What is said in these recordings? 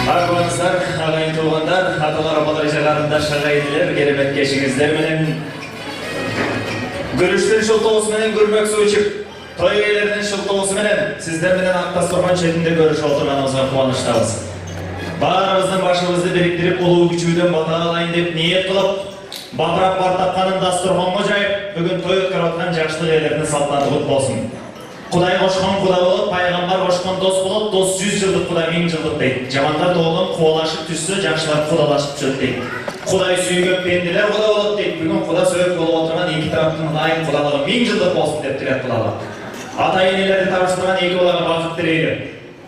Arzularınızlar, ağayın tuğanlar, atalar abalar қарындаш ағайындылар, керемет кешіңіздер менен гүріштің шылтауысы менен гүрмек су ішіп, той иелерінің шылтауысы менен сіздер менен ақ дастархан шетінде көрішіп отырғанымызға қуаныштамыз. Барымыздың башымызды біріктіріп, ұлы күшуден бата алайын деп ниет қылып, батырап бар тапқанын дастарханға жайып, бүгін той өткеріп жатқан жақсылық иелерінің салтанаты құтты болсын. Құдай қошқан құда болып, пайғамбар қошқан дос болып, дос 100 жылдық, құда 1000 жылдық дейді. Жамандар толған қуалашып түссе, жақсылар құдалашып жүреді дейді. Құдай сүйген пенделер құда болады дейді. Бүгін құда сүйіп болып отырған екі тараптың лайық құдалығы 1000 жылдық болсын деп тілек қылады. Ата-енелерді табыстырған екі балаға бақыт тілейді.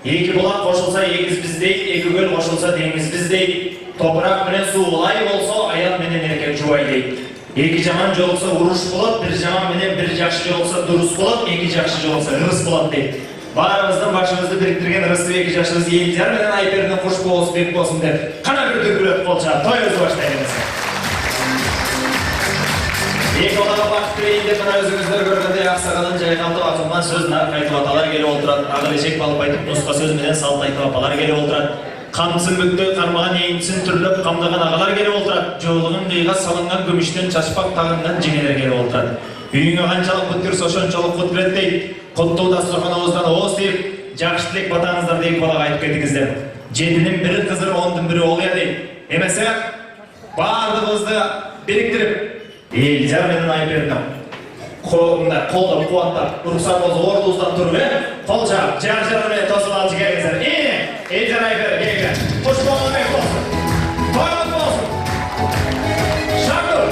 Екі бұлақ қосылса егіз біз дейді, екі көл қосылса теңіз біз дейді. Топырақ менен су лай болса, аяқ менен еркек жуай дейді. Екі жаман жолықса ұрыш болады, бір жаман менен бір жақсы жолықса дұрыс болады, екі жақсы жолықса ырыс болады дейді. Барымыздың башымызды біріктірген ырысты екі жақсымыз елдер менен Айперден қош болсын, бек болсын деп, қана бір дүркілет қолша, тойымызды баштаймыз. Екі оларға бақыт тілейін деп мына өзіңіздер көргенде ақсақалын жайқалдып атылған сөзін айтып аталар келіп отырады. Ағылешек балып айтып, нұсқа сөз менен салт айтып апалар келіп отырады. Қамсын бүкті, қармаған ейінсін түрліп, қамдаған ағалар келіп отырады. Жолығын қиға салынған көміштен шашпақ тағынған жеңелер келіп отырады. Үйіңе қаншалық бүткір сошоншалық құт білет дейді. Құтты дастархан ауыздан оғыз дейіп, жақсы тілек батаңыздар дейік балаға айтып кетіңіздер. Жетінің бірі қызыр, ондың бірі олия дейді. Емесе, барлығымызды біріктіріп, елдер менен Айперден қолдап, қуаттап, рұқсат болса ордуыздан тұрып, қол жағып, жар-жарымен тосып алып келіңіздер. Елдер Айпер, келіңіздер. Қош болған бек болсын. Тойыңыз болсын. Шаңдыр.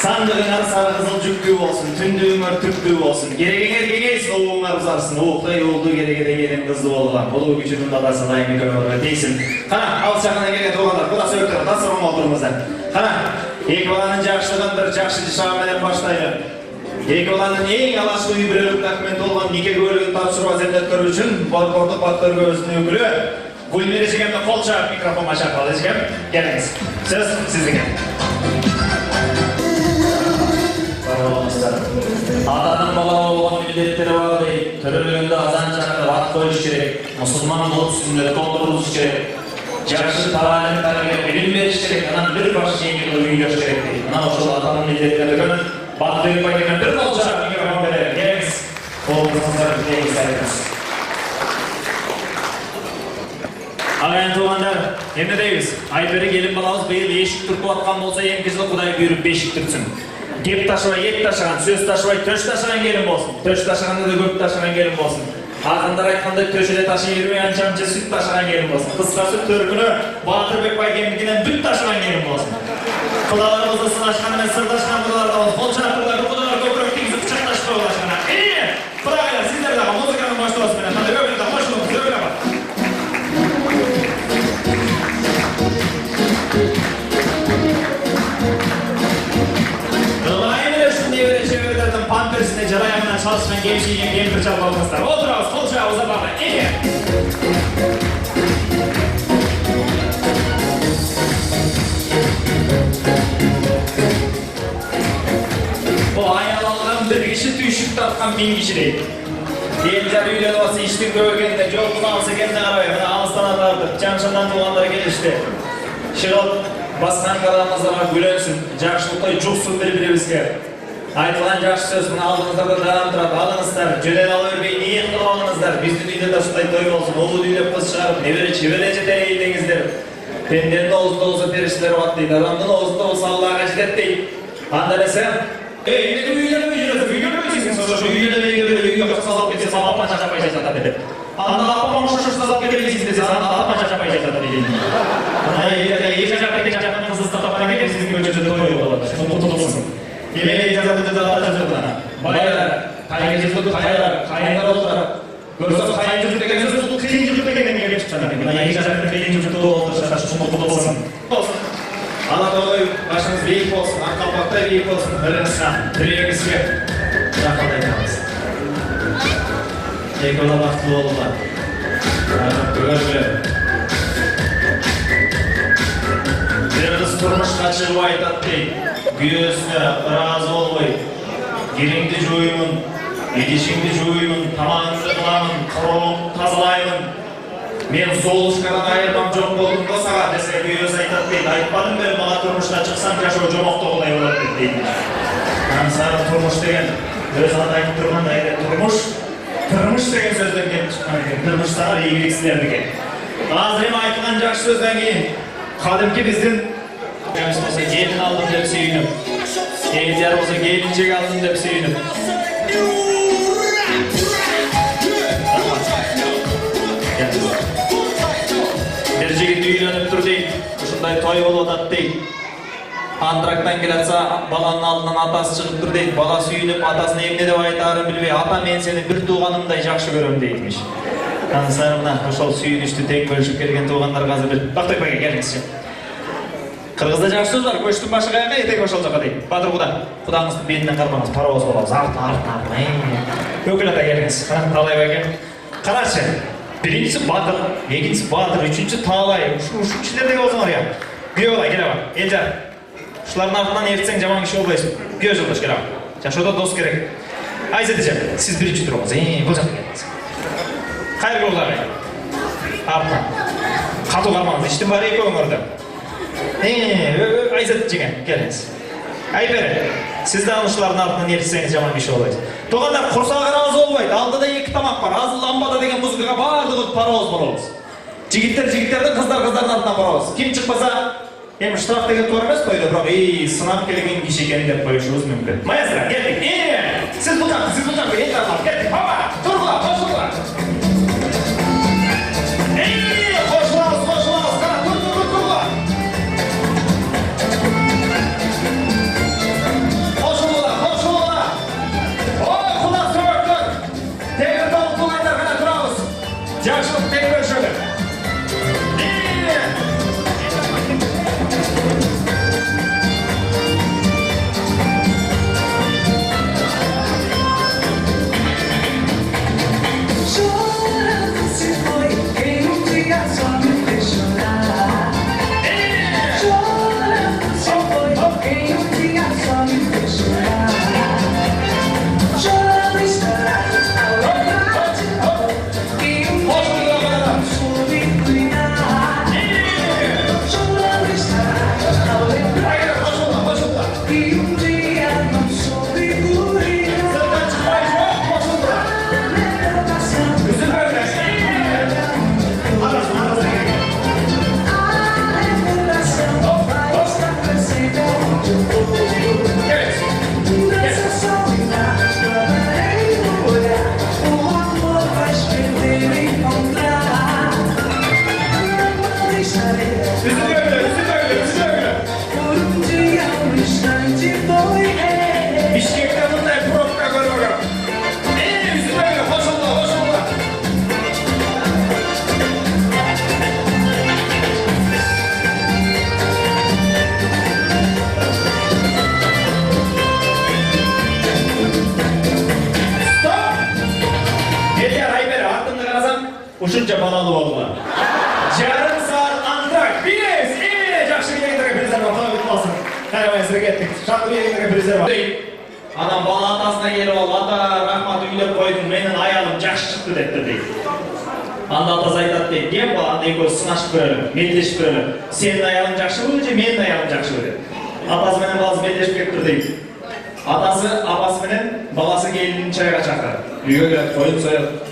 Сандығыңар сары қызыл жүкті болсын, түндігіңар түпті болсын. Керегеңер кеңейсін, оғыңар ұзарсын. Оқтай олды керегеден келен қызды болған. Олу күшінің дадасы дайын көмірі дейсін. Қана, алыс жақынан келген туғандар, бұда сөйттір, дастырған отырмыздар. Қана, екі баланың жақшылығын бір жақшы шағаменен баштайды. Екі баланың ең алашқы үй бірілік документ олған неке көлігін тапсыруға зәндеттер үшін Борқордық Бақтырғы өзінің өкілі Гүлмері жегемді қол жағып микрофонға шақырады жегем. Келіңіз. Сөз сіздіген. Атаның балауы болған міндеттері бар дейді. Түрілігінде азан шақырып ат қойыш керек. Мұсылман болып сүннет толтырылыш керек. Жақсы талайын білім беріш керек. Анан бір башы жеңгелі үйдеш керек дейді. Мына ұшыл атаның міндеттері күні Батырып айтқан бір қолшақ микрофон береді. Келіңіз. Қолыңыздар білегіз әрекіз. Ағайын туғандар, енді дейбіз. Айпері келін балауыз биыл ешік түртіп атқан болса, енкі жылы Құдай бұйырып бешік түртсін. Кеп ташыбай, ет ташыған, сөз ташыбай, төш ташыған келін болсын. Төш ташығанда да көп ташыған келін болсын. Ақындар айтқандай төшеде ташы ермей аншамшы сүт ташыған келін болсын. Қысқасы төркіні Батырбек Байгендігінен бүт ташыған келін болсын. Құдаларымызды сылашқанымен сырдашқан құдаларда болсын. Қол шарапырдағы құдалар көкірек тегізіп құшақташып қойылашқана. Құдағайлар, сіздердағы музыканың баштауысымен қандай өбілді қошылыңыз, өбілі бар. Памперсіне жарайымынан шалышымен кемшейген кемпір жалып алыңыздар. Отырауыз, қол жағауыза баға. Бұл аялалған бір кіші түйшік тапқан 1000 кіші дейді. Елдер үйлен осы іштің көбегенде жол құлағысы кемді қарабай. Мына алыстан атарды, жаншындан туғандар келішті. Шығып, басқан қаламыздаға бүленсін, жақшылықтай жұқсын бір-бірімізге. Айтылған жақсы сөздің алдыңыздарда дарам тұрады, алыңыздар, жөнен алы өрбей ниет қылып алыңыздар. Біздің үйде дасындай той болсын, олы үйде қыз шығарып, небере чебере жетелей деңіздер. Пенденің оғызында олса періштілер бат дейді, адамның оғызында олса Аллаға жетет дейді. Анда десем, үйде үйлеріме жүресің, үйге бөлесің, сошы үйге салып кетсе, апапан шашапай жайсата деді. Анда апапан шашырса салып кетелейсің десе, анда апапан шашапай жайсата дейді. Екі жақпен қызысты тапқан екен, сіздің көшеде той болады, құтылысың. Келеге жазады ата-жұртына. Байлар, қайын жұрты қайылар, қайындар олар. Көрсі қайын жұрты деген сөз, бұл қиын жұрты дегеннен келіп шыққаны. Мына екі жақты қиын жұрты олар, шашын болсын. Анатолай башыңыз бейік болсын, аққалпақтай бейік болсын, біріңізға, бірегізге жақалдай қалыз. Екі ола бақытылы болуға. Біріңіз тұрмышқа шығып айтады дейді. Күйесіне разы болмай, Kirеңді жойымын, едешіңді жойымын, тамағыңды қыламын, құрығын тазалаймын. Мен Золушкадан айырмам жоқ болдым ба саған десе, өз айтады дейді. Айтпадым бері маған тұрмышқа шықсам жашау жомақты олай болады дейді. Саған тұрмыш деген өз аты айтып тұрғандай тұрмыш деген сөзден келіп шыққан екен. Тұрмыш саған игілік сілердікі. Қазір айтылған жақсы сөзден кейін қадімгі біздің gelin aldım деп suyunum. Eğer olsa gelincek aldım деп suyunum. Bir jigit uylanıp tur deyip, uşunday toy bolup atat deyip. Antraktan kelatsa balanın aldından atası çıkıp tur deyip, bala suyunуp atasını emne dep aytарын bilbey, ata men seni bir tuğanımday жақсы көрөм deytmiş. Kanıslarımdan ошол сүйүнүштү тең бөлүшүп келген туғандар қазір бір Бақтықбайға келіңізші. Қырғызда жақсы сөз бар, көштің башы қаяққа, етек ошол жаққа дейді. Батыр құда, құдаңыздың бетінен қармаңыз, паровоз боламыз, артын. Өкіл ата келіңіз, талай бәке. Қарашы, біріншісі батыр, екіншісі батыр, үшінші талай, үшіншілердегі болсың ория. Күйе болай, келе бар, елжар. Шылардың артынан ертсең жаман кіші болбайсың. Күйе жолдаш келе бар. Жашода дос керек. Айзетежан, сіз бірінші тұрыңыз, бұл жаққа келіңіз. Қайыр болғай. Артынан. Қату қармаңыз, іштің бар екі өңірді. Айзет жеңен, келіңіз. Айбері, сіз де анышылардың артынан ертсеңіз жаман кеші болайсыз. Тоғандар, құрсағыр аз болбайды, алдыда екі тамақ бар, азы ламбада деген музыкаға бардығы паровоз боламыз. Жігіттерді қыздардың артынан паровоз. Кем шықпаса, штраф деген туар емес қойды, бірақ сынап келген кеші екен деп қойышуыз мүмкін. Маэстро, келдік. Сіз бұл жақты, ел тарқап, келдік. Тұрғыла, қошылға. Жақшылық тек бөлшігі. Ушунча балалы болдула. Жарым саат антрак. Бирес, жакшы келгендерге презерватив алып калсын. Карабайсыздар кеттик. Шартты келгендерге презерватив. Анан бала атасына келип алып, ата рахмат үйлөп койдум, менин аялым жакшы чыкты депти дейт. Анда атасы айтат дейт, кеп бала экөөбүз сынашып көрөлү, мелдешип көрөлү. Сенин аялың жакшыбы же менин аялым жакшыбы деп. Атасы менен баласы мелдешип кетиптир дейт. Атасы апасы менен баласы келинин чайга чакырат. Үйгө келет, коюн соёт.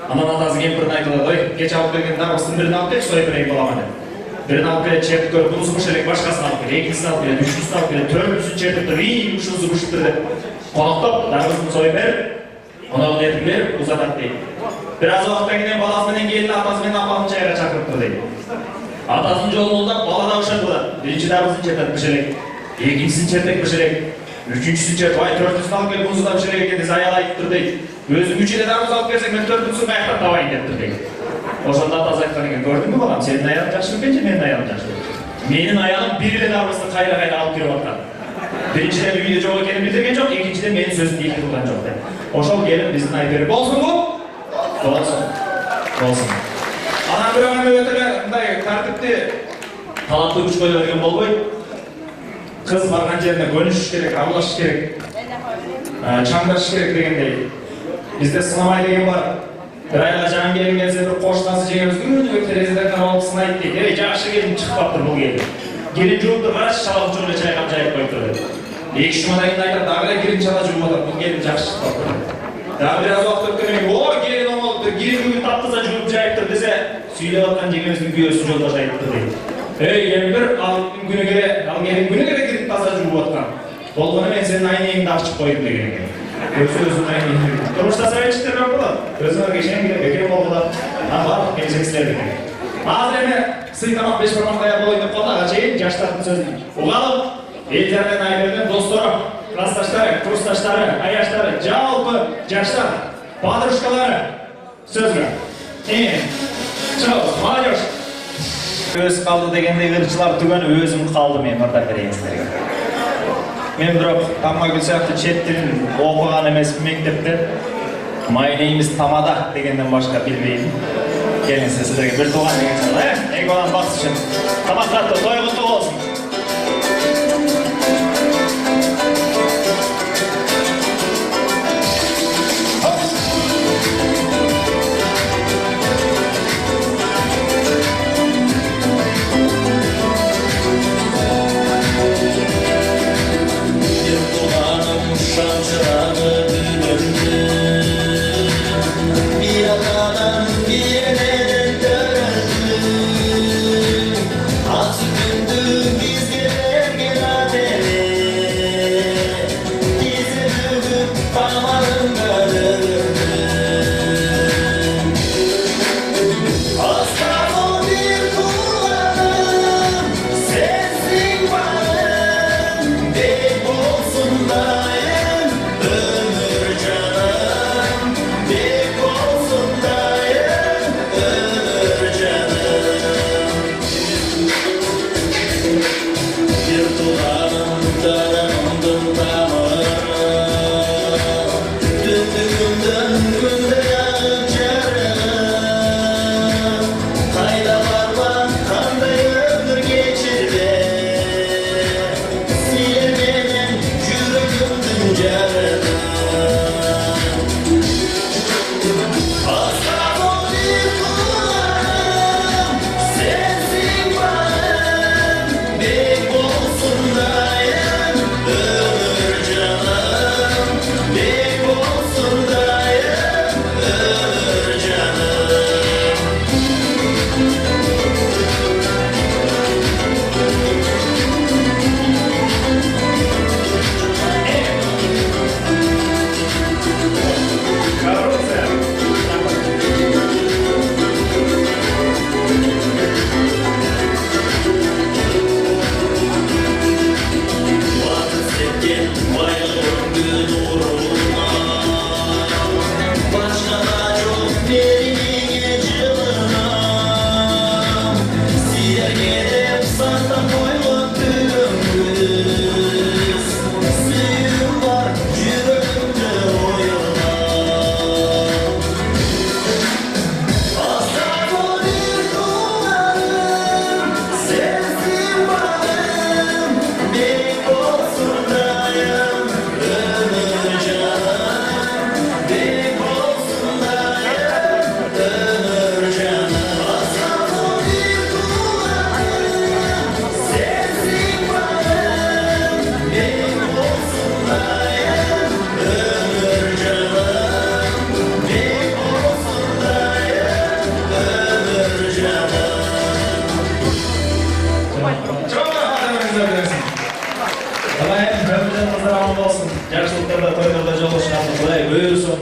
Анан атасы кемпирин айтылат, ой, кеч алып келген дарбыздын бирин алып келчи, союп берейин балама деп. Бирин алып келет, чертип көрүп, бунусу буш элек, башкасын алып келет, экинчисин алып келет, үчүнчүсүн алып келет, төртүнчүсүн чертип туруп, ушунусу бушуптур деп. Коноктоп, дарбыздын союп берип, коногун этип берип, узатат дейт. Бир аз убакыттан кийин баласы менен келин апасы менен апасын чайга чакырыптыр дейт. Атасынын жолун улдап, бала да ошентип, биринчи дарбыздын чертат беш элек, экинчисин чертек беш элек, үчүнчүсүн чертип, ай, төртүнчүсүн алып келип, бунусу да беш элек экен десе аял айтыптыр дейт. Өзүң үч эле дарбыз алып келсең, мен төртүнчүсүн каяктан табайын дептир дейт. Ошондо атасы айткан экен, көрдүңбү балам, сенин аялың жакшы бекен же менин аялым жакшы бекен? Менин аялым бир эле дарбызды кайра алып келип аткан. Биринчиден үйдө жок экенин билдирген жок, экинчиден менин сөзүмдү ийгилип турган жок деп. Ошол келин биздин Айбери болсунбу? Болсун. Анан бирөө өтө мындай тартипти талаптуу күч кое берген болбойт. Кыз барган жерине көнүшүш керек, аралашыш керек. Çangdaş gerek degендей. Bizde sınamay degen var. Bir ayga can gelin gelse bir qo'shnasi jegimiz күнү terezeden qarab sınayt deydi. Ey жақшы келin chiqibaptır bu gelin. Gelin juvuptur, qarash shalab jo'rga chayqab jayib qo'yibdir. 2-3 kundan keyin aytadi, dag'ila gelin chala juvmadı. Bu gelin жақшы chiqibaptır. Daha biraz vaqt o'tgandan keyin, "O, gelin olmabdir, gelin bugun taptasa juvib jayibdir" dese, suylab atgan jegimizning kuyasi yo'ldosh aytdi deydi. Ey, yana bir al gelin günü göre gelin taza juvib atgan. Bolg'uni men senin ayningni ochib qo'yib degan ekan. O'zini ayningni. Turmushda sovetchilar yo'q bo'ladi. O'zlariga ishongan bekor bo'ldi. Bor, kelishingizlar degan. Hozir endi siyqamoq 5 barmoq qo'yib bo'ldi qoldi. Achayin yoshlarning so'zi. O'g'alib, ellardan ayrilgan do'stlarim, klassdoshlari, kursdoshlari, ayashlari, jalpi yoshlar, poдружкалari so'zga. Chao, молодежь. O'z qoldi deganda g'irchilar tugani o'zim qoldi men birda berayim sizlarga. Men biroq tamma gulsaqti chet tilin o'qigan emas mektepte. My name is Tamada degandan boshqa bilmayman. Keling sizlarga bir tug'an degan chaqlar. Ey bolam baxsh uchun. Tamaklatda to'y qutlug' bo'lsin. Yaxshiliklarda to'ylarda joylashganmiz, Xudoy buyursin.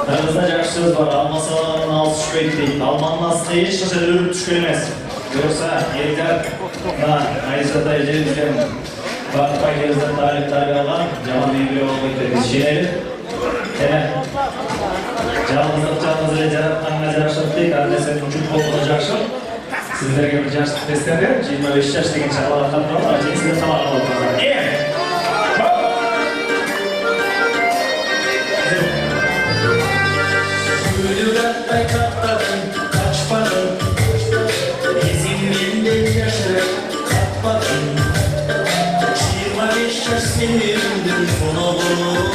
Bizda yaxshi so'z bor, almasan alsi tushmaydi deydi. Almanning aslida hech qachon o'rib tushgan emas. Ko'rsa, yelkar, Aysata ejizgan vaqtpayimizdan tarif olgan jamon yig'ib olmaydi. Ishlaydi. Yana jalg'izlik jaratganga jarashibdik, annesin uchun qo'lga yaxshi. Sizlarga bir yoshlik testadi, 25 yosh degan chaqaloq qatnab, sizlar tamom qilib Senindir sonu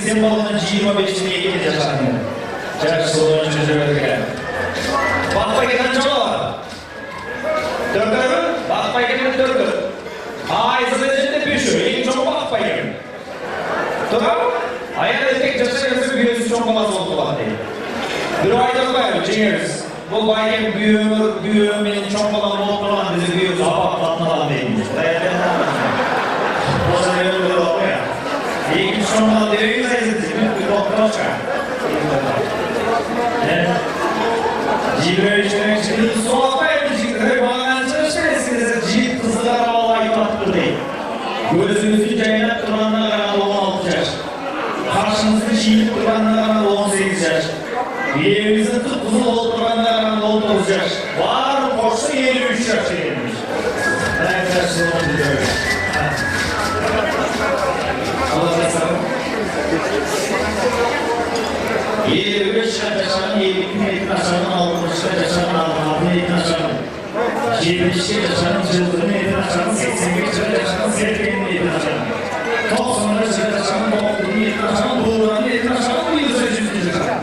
sen balından 25'ine yedi yaşandı. Yaşlı olan çözüyorlar. Bakmaya giden çok var. Dördür mü? Bakmaya giden dördür. Ayızı derecede pişiyor. En çok bakmaya giden. Tamam mı? Ayağında tek çalışırsa büyüyorsun çok olmaz oldu var değil. Bir ayda koyalım, çekiyoruz. Bu bayken büyüğümün çok olan olduran bizi büyüyoruz. Hava patladan değilmiş. O zaman öyle bir oldu ya. İyi ki çok olan değiliz ezildi. Bir doktora çıkar. Cibre içine şimdi soğukta edecekler. Bana çalışmayasınız. Cip kızlar vallahi tatlı değil. Gözünüzü caynak duranlar aralı 16 yaş. Karşınızda çiğlik duranlar aralı 18 yaş. Yerimizin kıpkızıl olduranlar aralı 19 yaş. Var koşsa 53 yaş edilmiş. Ben yaşlı onu biliyorum. Allah'a sarım. 23 yaş yaşanan 22 metre aşağının 60 yaş yaşanan 66 metre aşağının 70 yaş yaşanan 60 metre aşağının 85 yaş yaşanan 80 metre aşağının 90 yaş yaşanan 90 metre aşağının 90 metre aşağının 100 yaş yaşanan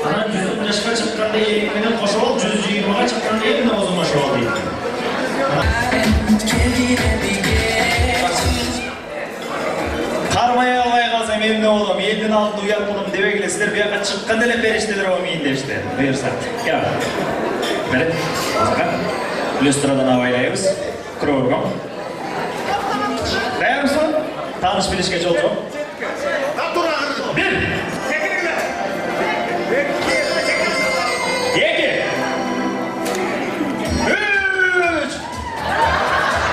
Ana 110 yaşına çıkkanda yerimden koşu ol, 120'a çıkkanda yerimden o zaman şu ol değil. Karmaya almaya kalsam elimde oğlum, elden altında uyar bulum deve gilesiler bir yaka çıkkan dele perişteler o miyinde işte. Buyursak. Gel. Böyle. O zaman. Lüstradan havaylayız. Kururgum. Dayar mısın? Tanış bilişkeç olacağım. Bir. İki. Üç.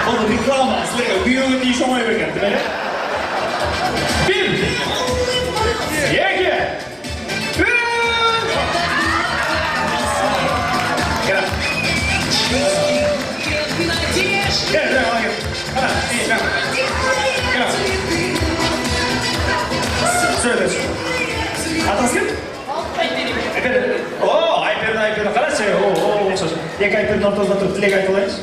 Oğlum reklama. Aslında büyüğün değil şomayı bekletti böyle. Bir. İki. Üç. Gel. Gel, gel, gel. Hadi, iyi, gel. Gel. Söyle. Atası kim? Ayper. Oo, Ayper. Kalas ya. Oo, söz. Yak Ayper'in ortasında turup dilek aytılayız.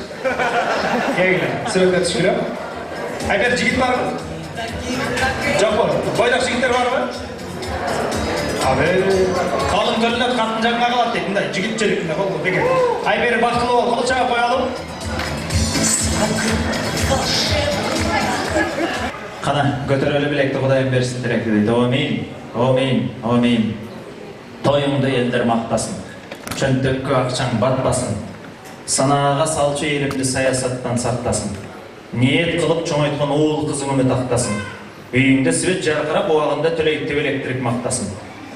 Gel, gel. Söyle teşekkür Ayper, jigit var mı? Yok var. Boydak jigitler var mı? Abi, kalın gönüller katın canına kalat deyip, bunday, jigit çelik, bunday, oldu, peki. Ayper'i baktılı ol, kılıçağa koyalım. Kana, götür öyle bilekti, Kudayım versin direkti deydi. Amin. Toyumda elder maktasın. Çöntökkü akçan batmasın. Sanağa salçı eğilimli sayasattan saktasın. Niyet kılıp çoğaytkan oğul kızımı taktasın. Üyünde sivet jarqırap oğalında töleyip elektrik maktasın.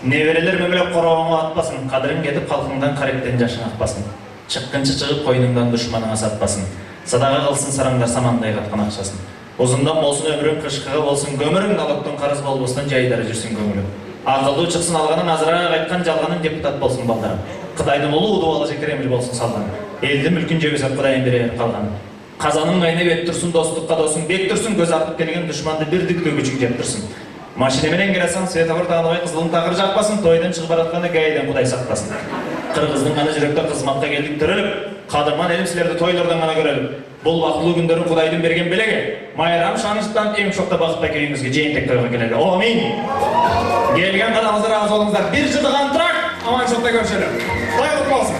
Nevereler memlek korovana atmasın. Kadırın gedip halkından karekten yaşın akpasın. Çıkkınçı çıkıp koynundan düşmanına satmasın. Sadağa kılsın saranglar samanday katkan akşasın. Uzundan olsun ömrün kışkığı olsun, gömürün dalıktın karız bolbostan jaydara жүрсün gömülü. Akıllı çıksın alganın azrağa qaytkan jalganın deputat bolsun baldarım. Kıdaydan olu udu alacak emir bolsun saldan. Eldi mülkün cebesat Kıdayın beri kalgan. Kazanın kayna bettirsin, dostlukka dosun, bektirsin, göz atıp kelgen düşmandı bir dik dögücük jeptirsin. Maşinemenen giresan, svetofor dağılabay kızılın tağır jakpasın, toydan çıkıp baratkanı gayden Kuday saklasın. Kırgızdın kanı jirekte kızmakta geldik törülüp, kadırman elim silerdi toylardan kana görelim. Bol vakılı günlerin Kuday'dan bergen belege. Mayram şanıştan en çok da bakıp bekeyimizge ceyin tekrar geleli. Amin. Gelgen kanalımıza razı olunuzlar. Bir çıtık antrak, aman çok da görüşelim. Dayılık olsun.